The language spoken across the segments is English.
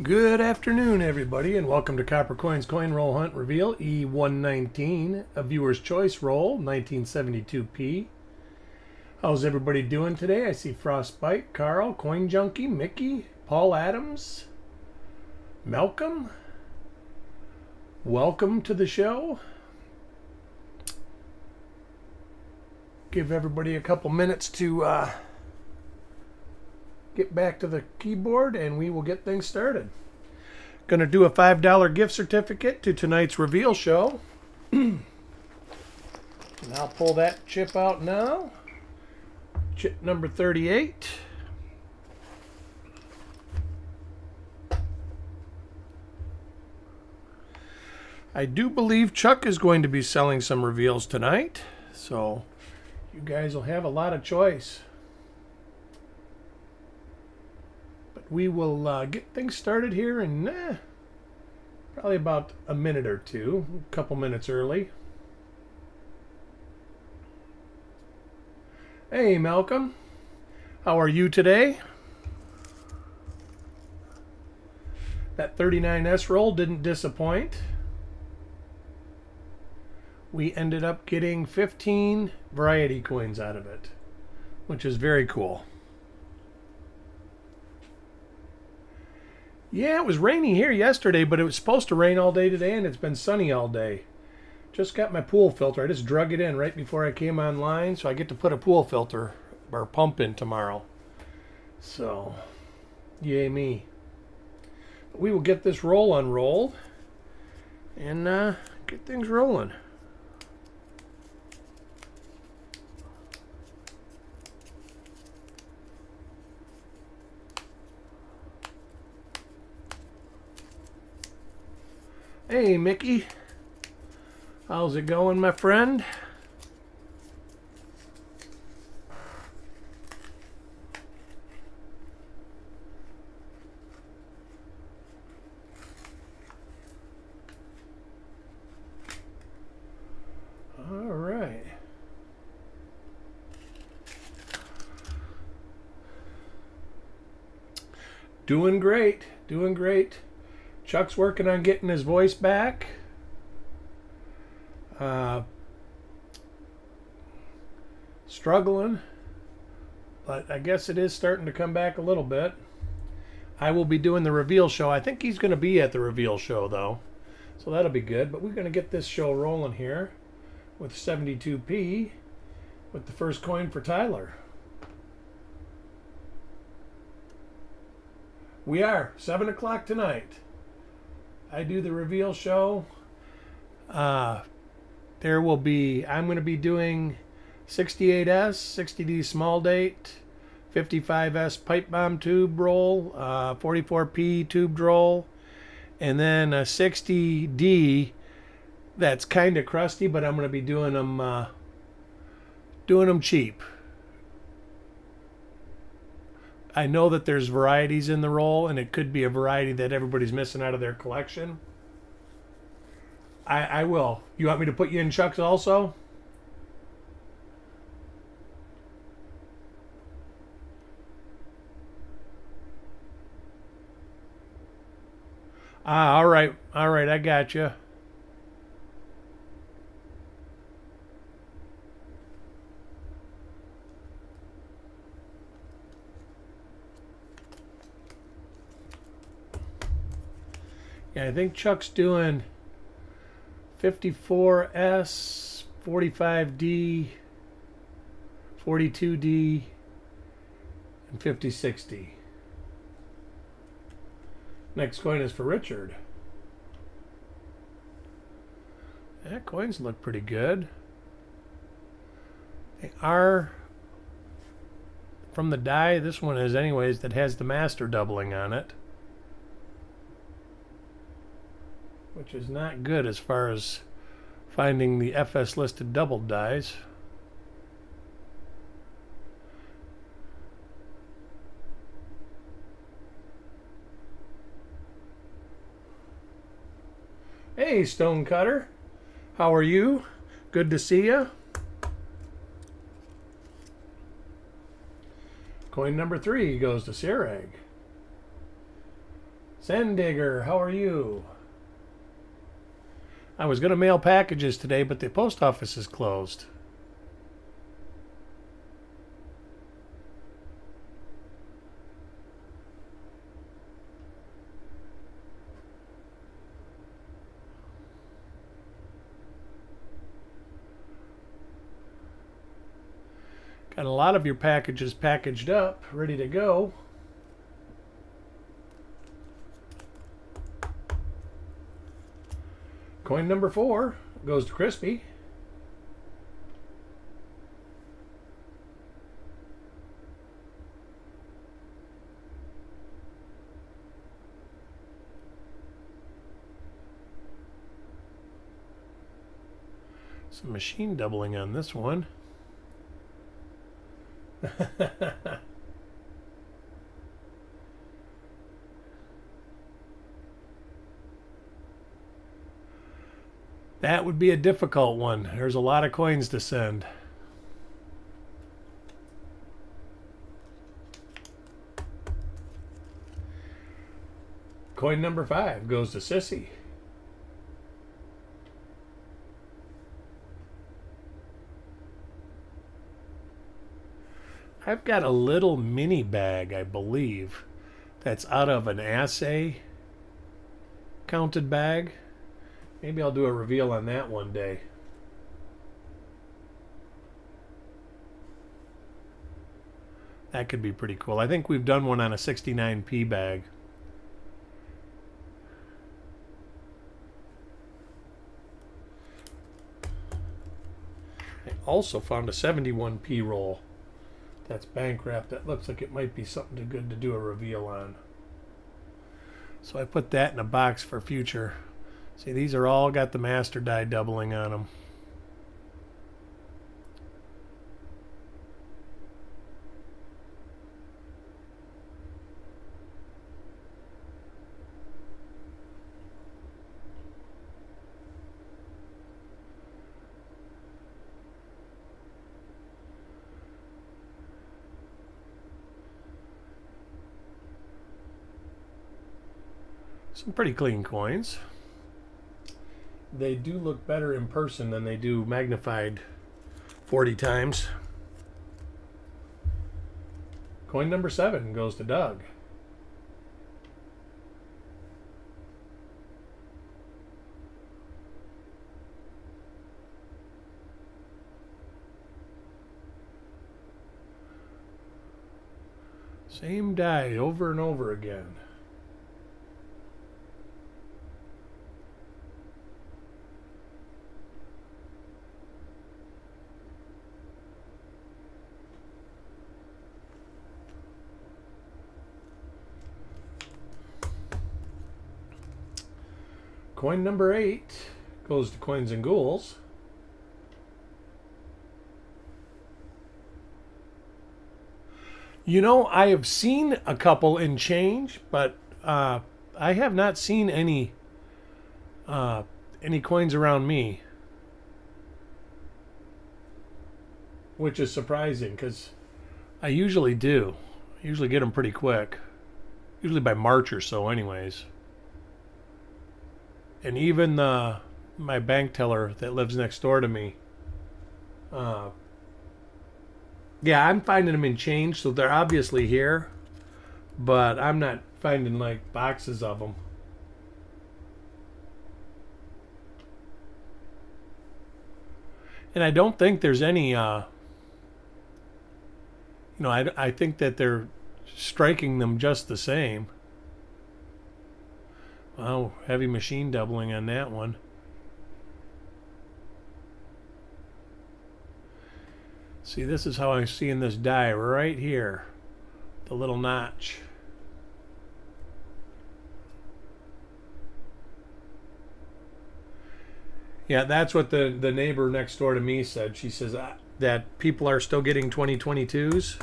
Good afternoon, everybody, and welcome to Copper Coins Coin Roll Hunt Reveal E119, a viewer's choice roll, 1972p. How's everybody doing today? I see Frostbite, Carl, Coin Junkie, Mickey, Paul Adams, Malcolm. Welcome to the show. Give everybody a couple minutes to get back to the keyboard and we will get things started. Going to do a $5 gift certificate to tonight's reveal show. And I'll pull that chip out now. Chip number 38. I do believe Chuck is going to be selling some reveals tonight, so you guys will have a lot of choice. We will get things started here in probably about a minute or two, a couple minutes early. Hey, Malcolm. How are you today? That 39S roll didn't disappoint. We ended up getting 15 variety coins out of it, which is very cool. Yeah, it was rainy here yesterday, but it was supposed to rain all day today, and it's been sunny all day. Just got my pool filter. I just drug it in right before I came online, so I get to put a pool filter or pump in tomorrow. So, yay me. But we will get this roll unrolled and get things rolling. Hey, Mickey. How's it going, my friend? All right. Doing great. Doing great. Chuck's working on getting his voice back. Struggling, but I guess it is starting to come back a little bit. I will be doing the reveal show. I think he's going to be at the reveal show, though, so that'll be good. But we're going to get this show rolling here with 72p with the first coin for Tyler. We are 7 o'clock tonight. I do the reveal show. There will be, I'm going to be doing 68S, 60D small date, 55S pipe bomb tube roll, 44P tube roll, and then a 60D that's kind of crusty, but I'm going to be doing them cheap. I know that there's varieties in the roll, and it could be a variety that everybody's missing out of their collection. I will. You want me to put you in Chuck's also? All right. All right, I got you. Yeah, I think Chuck's doing 54S, 45D, 42D, and 5060. Next coin is for Richard. That coins look pretty good. They are from the die. This one is anyways that has the master doubling on it, which is not good as far as finding the FS listed doubled dies. Hey, Stonecutter. How are you? Good to see you. Coin number 3 goes to Sarag. Zendigger, how are you? I was going to mail packages today, but the post office is closed. Got a lot of your packages packaged up, ready to go. Coin number 4 goes to Crispy. Some machine doubling on this one. That would be a difficult one. There's a lot of coins to send. Coin number 5 goes to Sissy. I've got a little mini bag, I believe, that's out of an assay counted bag. Maybe I'll do a reveal on that one day. That could be pretty cool. I think we've done one on a 69p bag. I also found a 71p roll that's bank wrapped. That looks like it might be something good to do a reveal on. So I put that in a box for future. See, these are all got the master die doubling on them. Some pretty clean coins. They do look better in person than they do magnified 40 times. Coin number 7 goes to Doug. Same die over and over again. Coin number 8 goes to Coins and Ghouls. You know, I have seen a couple in change, but I have not seen any coins around me, which is surprising because I usually do. I usually get them pretty quick, usually by March or so, anyways. And even my bank teller that lives next door to me, yeah, I'm finding them in change, so they're obviously here, but I'm not finding like boxes of them. And I don't think there's any, I think that they're striking them just the same. Wow, heavy machine doubling on that one. See, this is how I'm seeing this die right here. The little notch. Yeah, that's what the neighbor next door to me said. She says that people are still getting 2022s.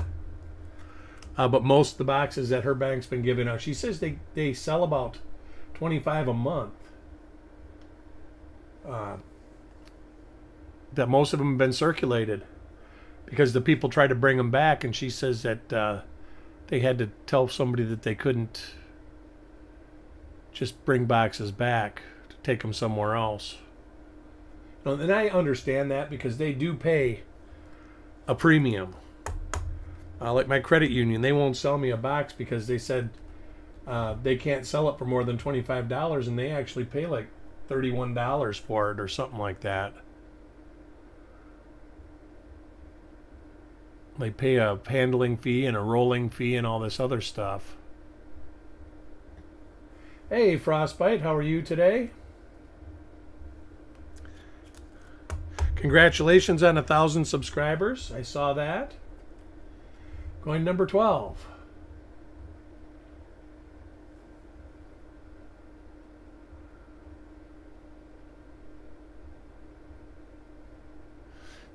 But most of the boxes that her bank's been giving out, she says they sell about 25 a month. That most of them have been circulated because the people try to bring them back, and she says that they had to tell somebody that they couldn't just bring boxes back to take them somewhere else. And I understand that because they do pay a premium. Like my credit union, they won't sell me a box because they said they can't sell it for more than $25, and they actually pay like $31 for it or something like that. They pay a handling fee and a rolling fee and all this other stuff. Hey, Frostbite, how are you today? Congratulations on 1,000 subscribers. I saw that. Going number 12.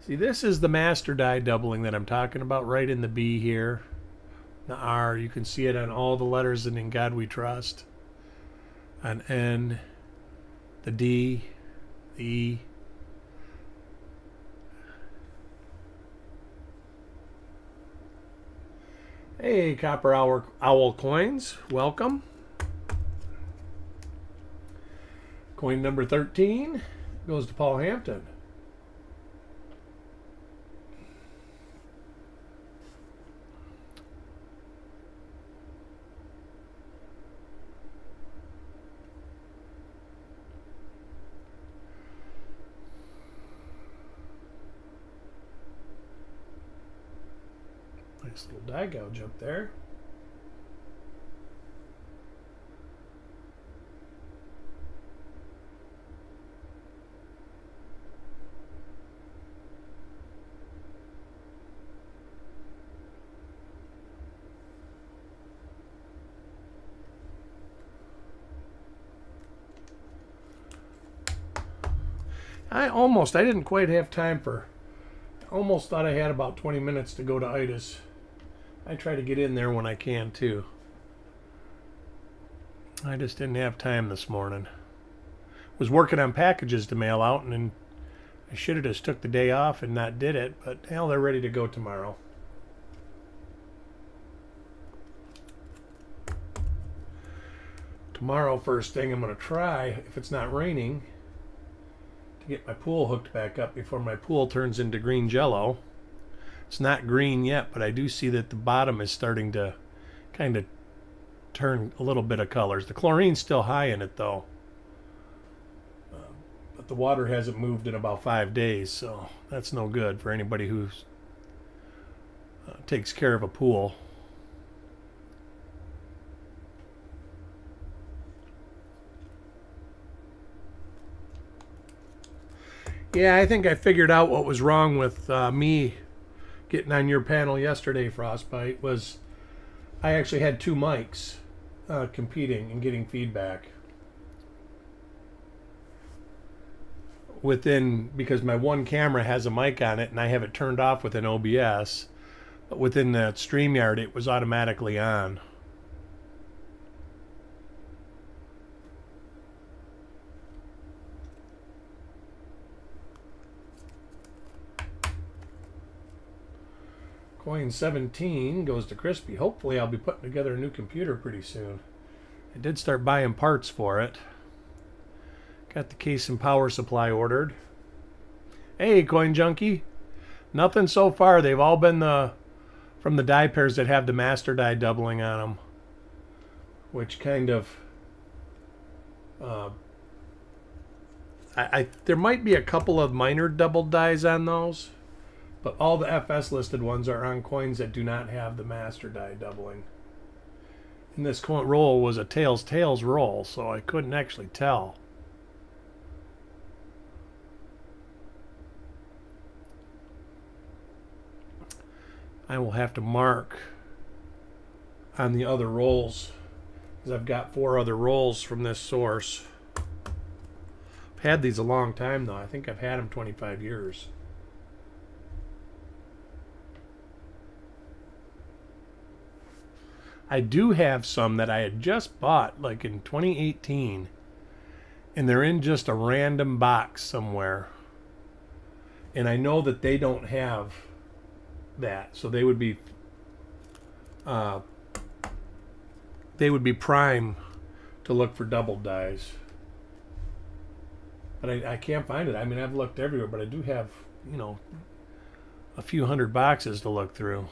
See, this is the master die doubling that I'm talking about, right in the B here. The R, you can see it on all the letters and In God We Trust. On N, the D, the E. Hey, Copper Owl Coins, welcome. Coin number 13 goes to Paul Hampton. Nice little die gouge up there. I didn't quite have time for, I almost thought I had about 20 minutes to go to ITIS. I try to get in there when I can too. I just didn't have time this morning. Was working on packages to mail out, and then I should have just took the day off and not did it, but hell, they're ready to go tomorrow. Tomorrow, first thing, I'm going to try, if it's not raining, to get my pool hooked back up before my pool turns into green jello. It's not green yet, but I do see that the bottom is starting to kind of turn a little bit of colors. The chlorine's still high in it, though. But the water hasn't moved in about 5 days, so that's no good for anybody who takes care of a pool. Yeah, I think I figured out what was wrong with me getting on your panel yesterday, Frostbite, was I actually had two mics competing and getting feedback. Because my one camera has a mic on it and I have it turned off within OBS, but within the StreamYard it was automatically on. Coin 17 goes to Crispy. Hopefully I'll be putting together a new computer pretty soon. I did start buying parts for it. Got the case and power supply ordered. Hey, Coin Junkie. Nothing so far. They've all been from the die pairs that have the master die doubling on them. Which kind of... there might be a couple of minor double dies on those. But all the FS listed ones are on coins that do not have the master die doubling. And this coin roll was a tails roll, so I couldn't actually tell. I will have to mark on the other rolls, because I've got 4 other rolls from this source. I've had these a long time though. I think I've had them 25 years. I do have some that I had just bought like in 2018, and they're in just a random box somewhere, and I know that they don't have that, so they would be prime to to look for double dyes. But I can't find it. I mean, I've looked everywhere, but I do have, you know, a few hundred boxes to look through.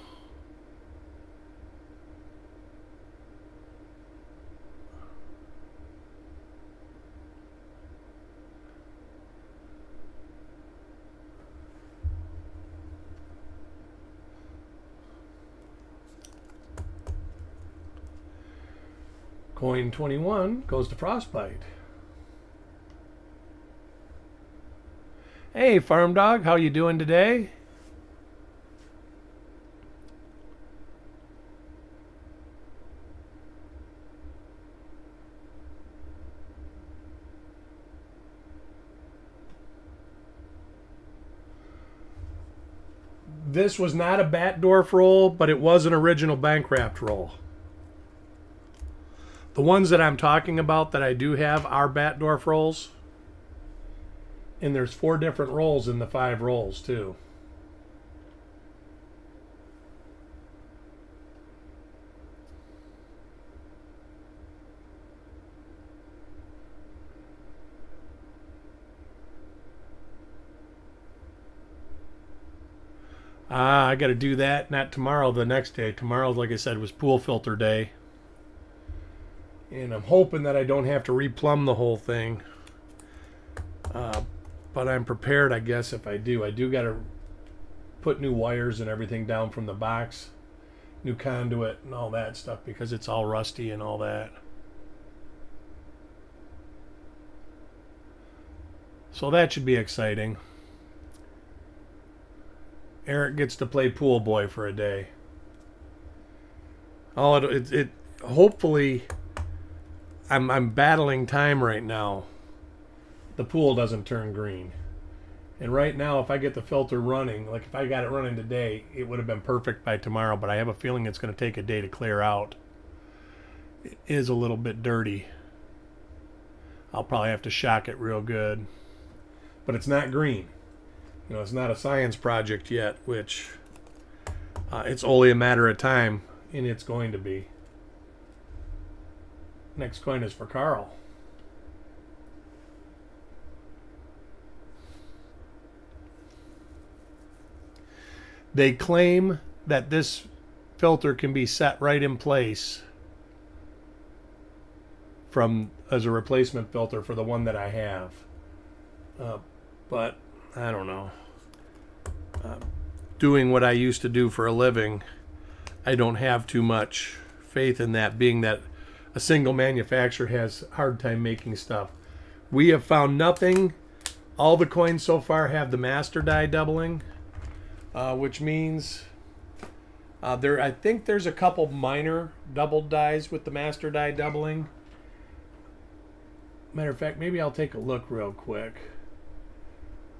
Coin 21 goes to Frostbite. Hey, Farm Dog, how you doing today? This was not a Batdorf roll, but it was an original bank wrapped roll. The ones that I'm talking about that I do have are Batdorf rolls. And there's 4 different rolls in the 5 rolls too. I got to do that. Not tomorrow, the next day. Tomorrow, like I said, was pool filter day. And I'm hoping that I don't have to replumb the whole thing. But I'm prepared, I guess, if I do. I do got to put new wires and everything down from the box. New conduit and all that stuff because it's all rusty and all that. So that should be exciting. Eric gets to play pool boy for a day. Hopefully I'm battling time right now. The pool doesn't turn green. And right now, if I get the filter running, like if I got it running today, it would have been perfect by tomorrow, but I have a feeling it's going to take a day to clear out. It is a little bit dirty. I'll probably have to shock it real good. But it's not green. You know, it's not a science project yet, which it's only a matter of time, and it's going to be. Next coin is for Carl. They claim that this filter can be set right in place as a replacement filter for the one that I have. But I don't know. Doing what I used to do for a living, I don't have too much faith in that, being that a single manufacturer has a hard time making stuff. We have found nothing. All the coins so far have the master die doubling, which means I think there's a couple minor doubled dies with the master die doubling. Matter of fact, maybe I'll take a look real quick.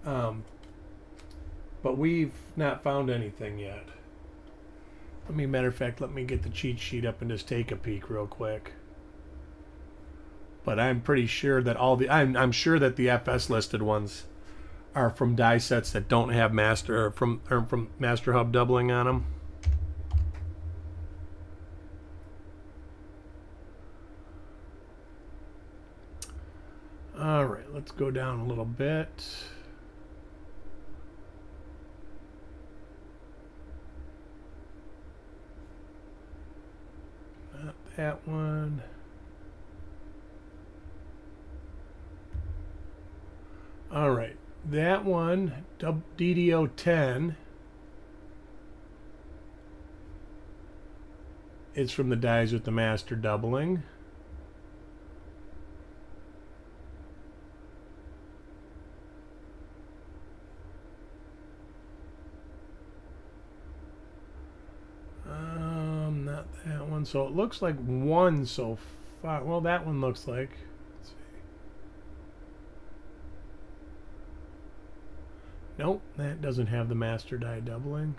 But we've not found anything yet. Matter of fact, let me get the cheat sheet up and just take a peek real quick. But I'm pretty sure that I'm sure that the FS listed ones are from die sets that don't have from Master Hub doubling on them. All right, let's go down a little bit. Not that one. All right, that one, DDO 10, is from the dies with the master doubling. Not that one. So it looks like one so far. Well, that one looks like. Let's see. Nope, that doesn't have the master die doubling.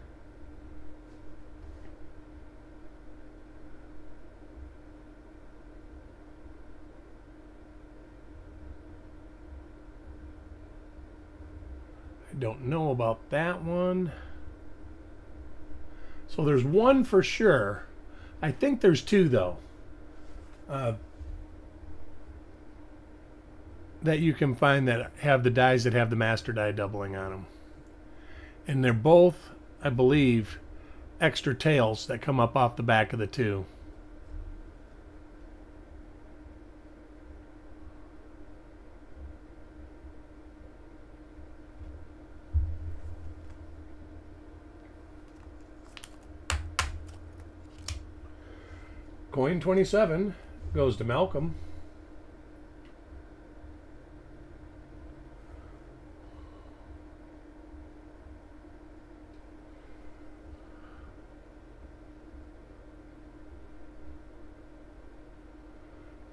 I don't know about that one. So there's one for sure. I think there's two though. that you can find that have the dies that have the master die doubling on them. And they're both, I believe, extra tails that come up off the back of the two. Coin 27 goes to Malcolm.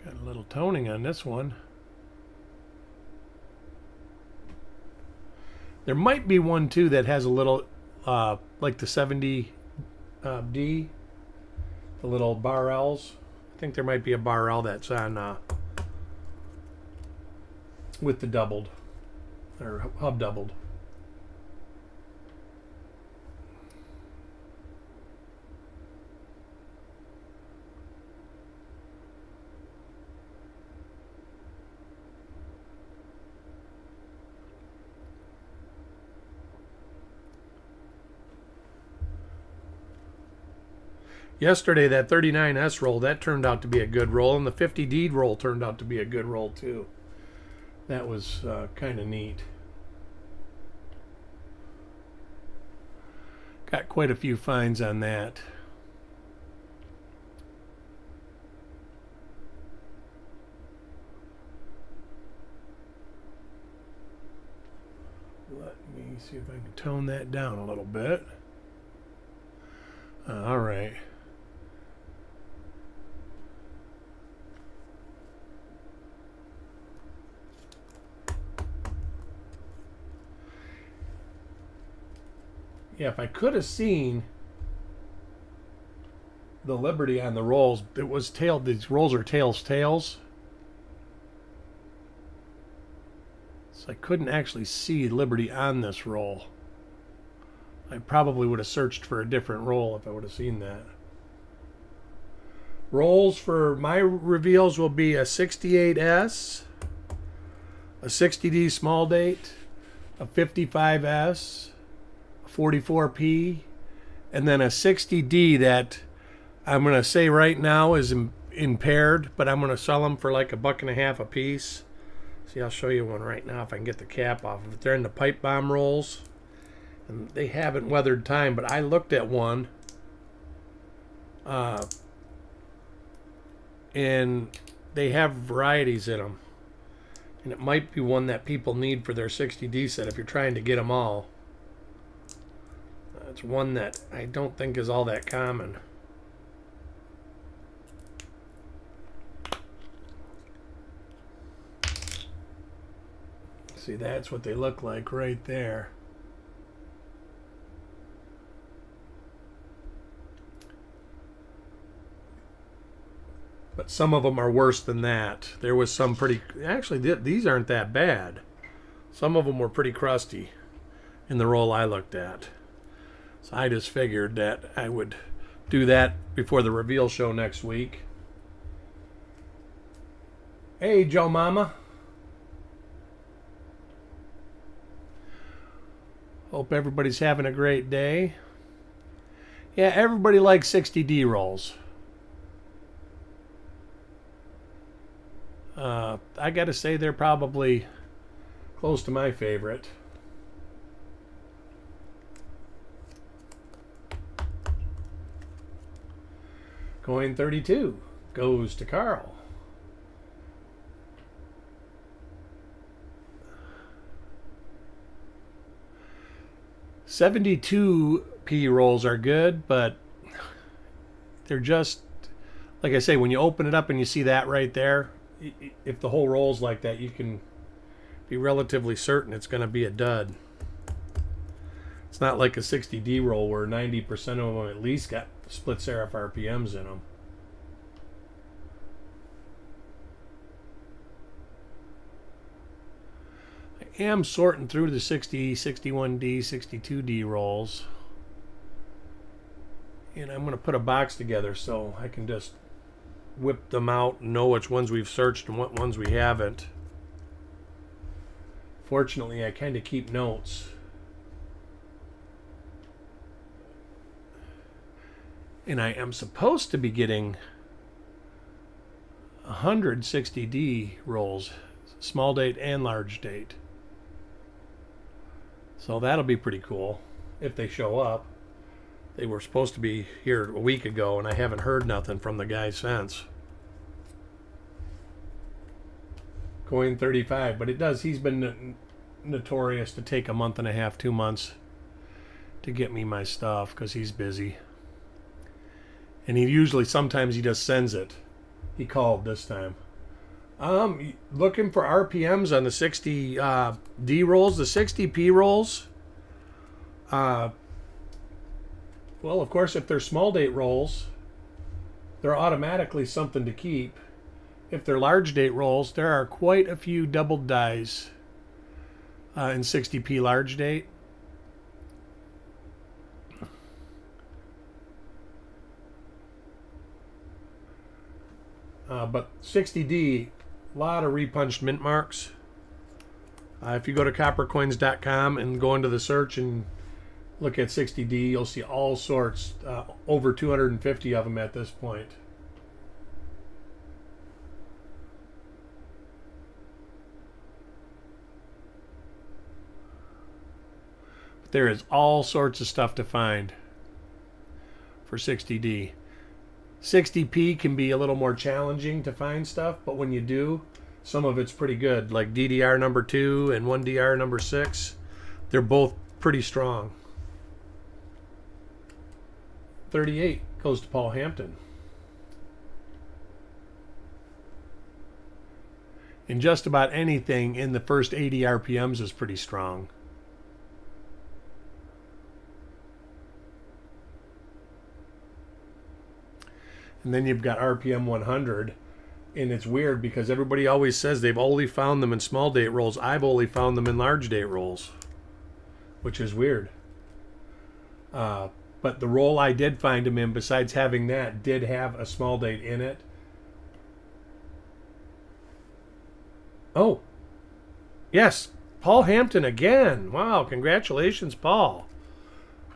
Got a little toning on this one. There might be one too that has a little, like the 70D, the little bar L's. I think there might be a bar L that's on with the doubled or hub doubled. Yesterday, that 39S roll, that turned out to be a good roll, and the 50D roll turned out to be a good roll, too. That was kind of neat. Got quite a few finds on that. Let me see if I can tone that down a little bit. All right. Yeah, if I could have seen the Liberty on the rolls, it was tailed. These rolls are tails. So I couldn't actually see Liberty on this roll. I probably would have searched for a different roll if I would have seen that. Rolls for my reveals will be a 68S, a 60D small date, a 55S, 44P, and then a 60D that I'm going to say right now is impaired, but I'm going to sell them for like $1.50 a piece. See, I'll show you one right now if I can get the cap off of it. They're in the pipe bomb rolls, and they haven't weathered time, but I looked at one, and they have varieties in them, and it might be one that people need for their 60D set if you're trying to get them all. It's one that I don't think is all that common. See, that's what they look like right there. But some of them are worse than that. There was some pretty... Actually, these aren't that bad. Some of them were pretty crusty in the roll I looked at. So I just figured that I would do that before the reveal show next week. Hey, Joe Mama. Hope everybody's having a great day. Yeah, everybody likes 60D rolls. I gotta say they're probably close to my favorite. Coin 32 goes to Carl. $72P rolls are good, but they're just, like I say, when you open it up and you see that right there, if the whole roll's like that, you can be relatively certain it's going to be a dud. It's not like a 60D roll where 90% of them at least got split serif RPMs in them. I am sorting through the 60, 61D, 62D rolls. And I'm going to put a box together so I can just whip them out and know which ones we've searched and what ones we haven't. Fortunately, I kind of keep notes. And I am supposed to be getting 160D rolls, small date and large date. So that'll be pretty cool if they show up. They were supposed to be here a week ago, and I haven't heard nothing from the guy since. Coin 35, but it does. He's been notorious to take a month and a half, 2 months to get me my stuff because he's busy. And he usually, sometimes he just sends it. He called this time. Looking for RPMs on the 60D rolls, the 60P rolls. Well, of course, if they're small date rolls, they're automatically something to keep. If they're large date rolls, there are quite a few double dies in 60P large date. But 60D, a lot of repunched mint marks. If you go to coppercoins.com and go into the search and look at 60D, you'll see all sorts, over 250 of them at this point. There is all sorts of stuff to find for 60D. 60P can be a little more challenging to find stuff, but when you do, some of it's pretty good. Like DDR number 2 and 1DR number 6. They're both pretty strong. 38 goes to Paul Hampton. And just about anything in the first 80 RPMs is pretty strong. And then you've got RPM 100, and it's weird because everybody always says they've only found them in small date rolls. I've only found them in large date rolls, which is weird. But the roll I did find them in, besides having that, did have a small date in it. Oh, yes, Paul Hampton again. Wow, congratulations, Paul.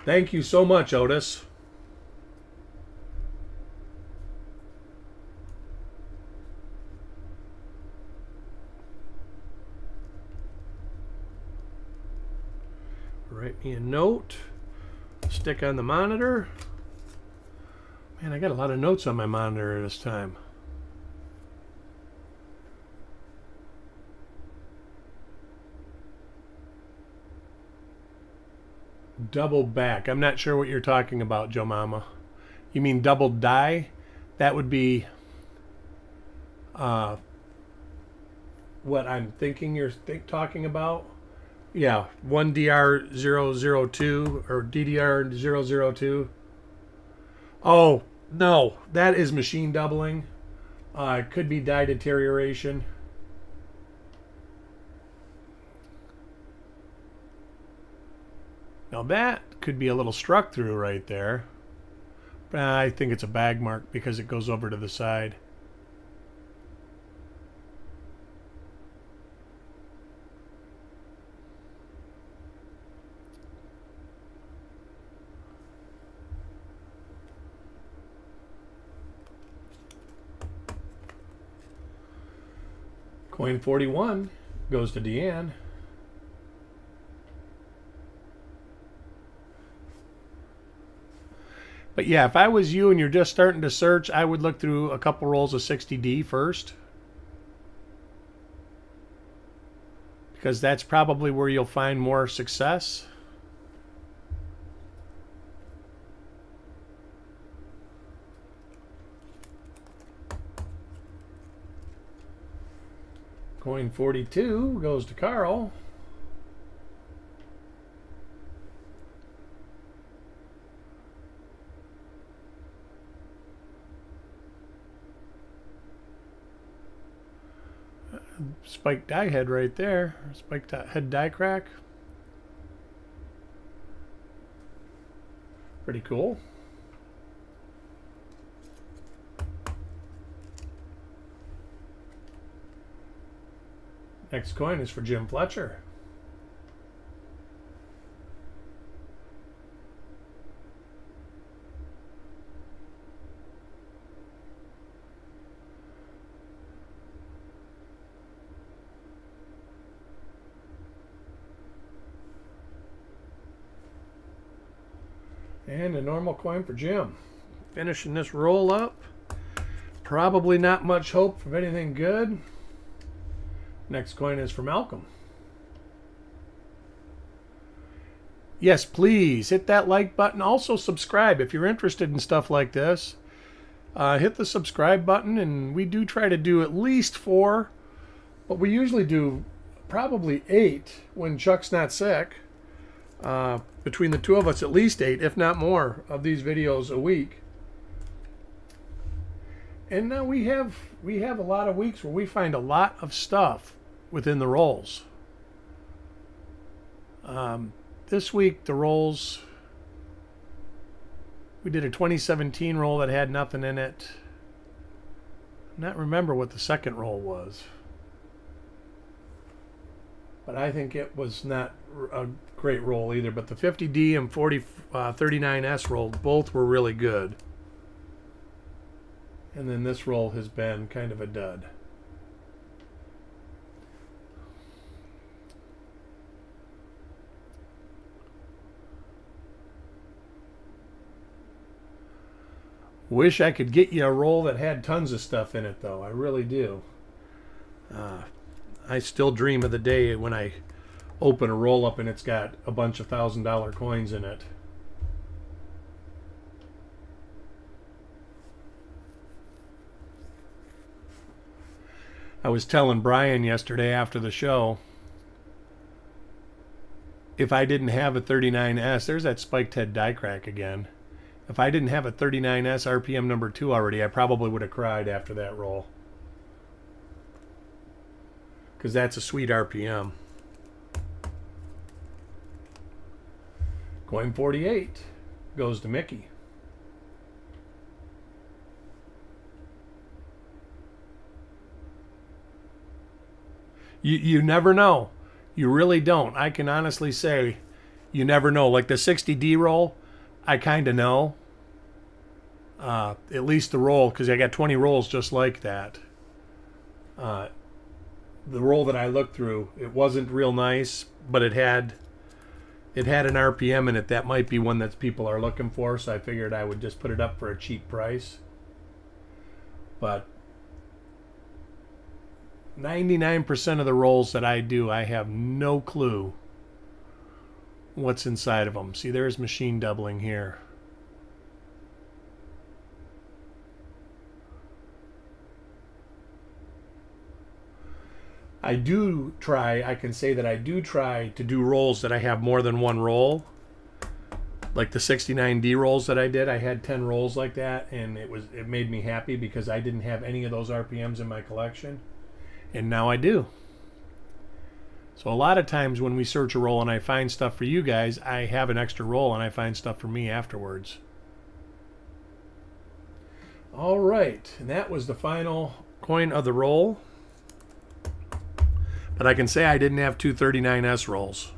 Thank you so much, Otis. Write me a note, stick on the monitor. Man, I got a lot of notes on my monitor this time. Double back. I'm not sure what you're talking about, Joe Mama. You mean double die? That would be what I'm thinking you're talking about. Yeah, 1DR002 or DDR002. Oh, no, that is machine doubling. It could be die deterioration. Now that could be a little struck through right there. But I think it's a bag mark because it goes over to the side. Coin 41 goes to Deanne. But yeah, if I was you and you're just starting to search, I would look through a couple rolls of 60D first. Because that's probably where you'll find more success. Coin 42 goes to Carl. Spiked die head right there. Spiked head die crack. Pretty cool. Next coin is for Jim Fletcher. And a normal coin for Jim. Finishing this roll up. Probably not much hope of anything good. Next coin is for Malcolm. Yes, please hit that like button. Also subscribe if you're interested in stuff like this. Hit the subscribe button, and we do try to do at least 4, but we usually do probably 8 when Chuck's not sick. Between the two of us, at least 8, if not more, of these videos a week. And now we have a lot of weeks where we find a lot of stuff within the rolls. This week the rolls, we did a 2017 roll that had nothing in it. I not remember what the second roll was, but I think it was not a great roll either. But the 50D and 39S roll, both were really good. And then this roll has been kind of a dud. Wish I could get you a roll that had tons of stuff in it, though. I really do. I still dream of the day when I open a roll up and it's got a bunch of $1,000 coins in it. I was telling Brian yesterday after the show, if I didn't have a 39S, there's that spiked head die crack again. If I didn't have a 39S RPM number 2 already, I probably would have cried after that roll. Because that's a sweet RPM. Coin 48 goes to Mickey. You never know. You really don't. I can honestly say you never know. Like the 60D roll, I kind of know. At least the roll, because I got 20 rolls just like that. The roll that I looked through, it wasn't real nice, but it had an RPM in it that might be one that people are looking for, so I figured I would just put it up for a cheap price. But 99% of the rolls that I do, I have no clue what's inside of them. See, there's machine doubling here. I can say that I do try to do rolls that I have more than one roll. Like the 69D rolls that I did, I had 10 rolls like that, and it made me happy because I didn't have any of those RPMs in my collection. And now I do. So a lot of times when we search a roll and I find stuff for you guys, I have an extra roll and I find stuff for me afterwards. All right, and that was the final coin of the roll. But I can say I didn't have two 39S rolls.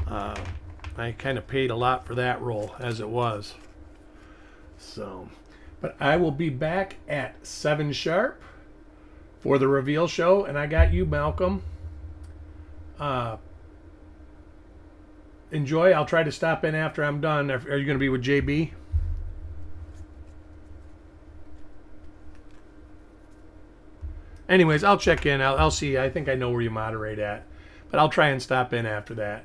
I kind of paid a lot for that roll as it was. So, but I will be back at 7 sharp for the reveal show, and I got you, Malcolm. Enjoy. I'll try to stop in after I'm done. Are you going to be with JB? Anyways, I'll check in. I'll see. I think I know where you moderate at, but I'll try and stop in after that.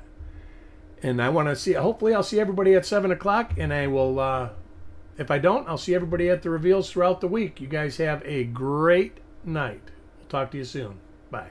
And I want to see. Hopefully, I'll see everybody at 7 o'clock, and I will. If I don't, I'll see everybody at the reveals throughout the week. You guys have a great night. We'll talk to you soon. Bye.